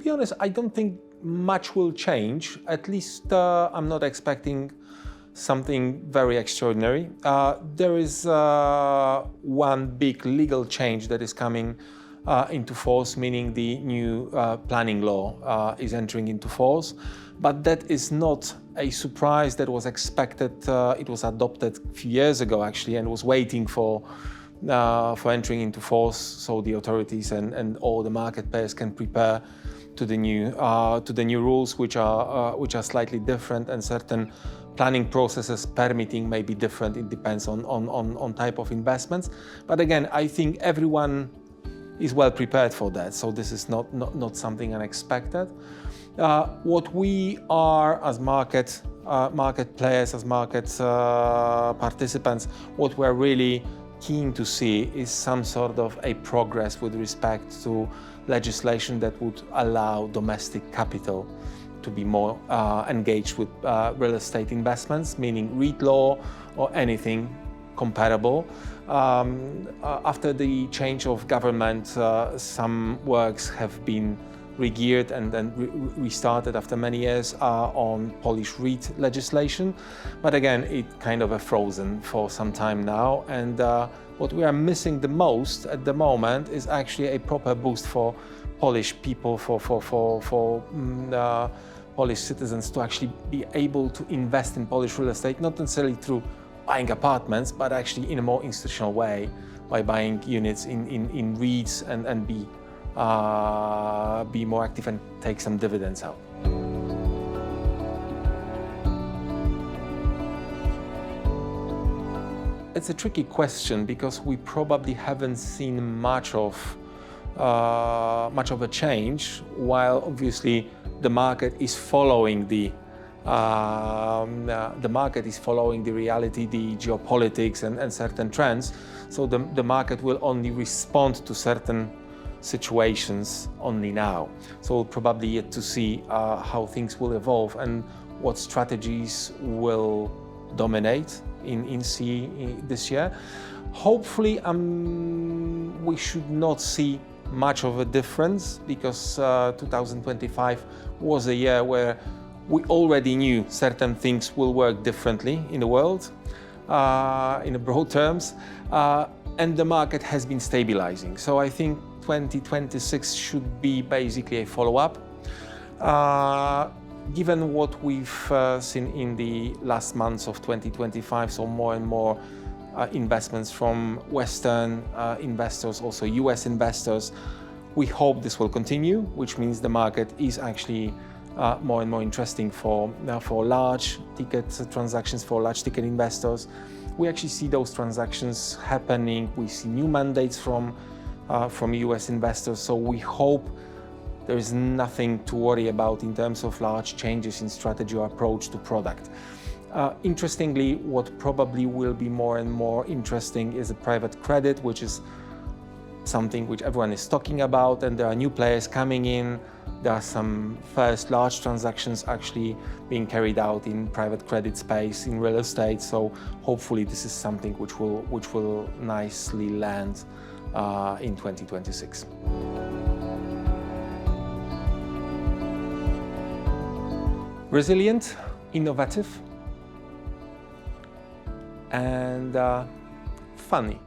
To be honest, I don't think much will change. At least I'm not expecting something very extraordinary. There is one big legal change that is coming into force, meaning the new planning law is entering into force. But that is not a surprise. That was expected. It was adopted a few years ago, actually, and was waiting for entering into force, so the authorities and all the market players can prepare to the new rules, which are slightly different, and certain planning processes, permitting may be different. It depends on type of investments. But again, I think everyone is well prepared for that, so this is not something unexpected. What we are as market players, as market participants, what we're really keen to see is some sort of a progress with respect to legislation that would allow domestic capital to be more engaged with real estate investments, meaning REIT law or anything comparable. After the change of government, some works have been re-geared and then restarted after many years on Polish REIT legislation. But again, it kind of frozen for some time now. And what we are missing the most at the moment is actually a proper boost for Polish people, for Polish citizens to actually be able to invest in Polish real estate, not necessarily through buying apartments, but actually in a more institutional way by buying units in REITs and be more active and take some dividends out. It's a tricky question because we probably haven't seen much of a change, while obviously the market is following the reality, the geopolitics and certain trends. So the market will only respond to certain situations only now. So we'll probably yet to see how things will evolve and what strategies will dominate in CEE this year. Hopefully we should not see much of a difference, because 2025 was a year where we already knew certain things will work differently in the world, in broad terms, and the market has been stabilizing. So I think 2026 should be basically a follow-up. Given what we've seen in the last months of 2025, so more and more investments from Western investors, also US investors, we hope this will continue, which means the market is actually more and more interesting for large ticket transactions, for large ticket investors. We actually see those transactions happening. We see new mandates from US investors, so we hope there is nothing to worry about in terms of large changes in strategy or approach to product. Interestingly, what probably will be more and more interesting is a private credit, which is something which everyone is talking about, and there are new players coming in. There are some first large transactions actually being carried out in private credit space, in real estate. So hopefully this is something which will nicely land in 2026. Resilient, innovative, and funny.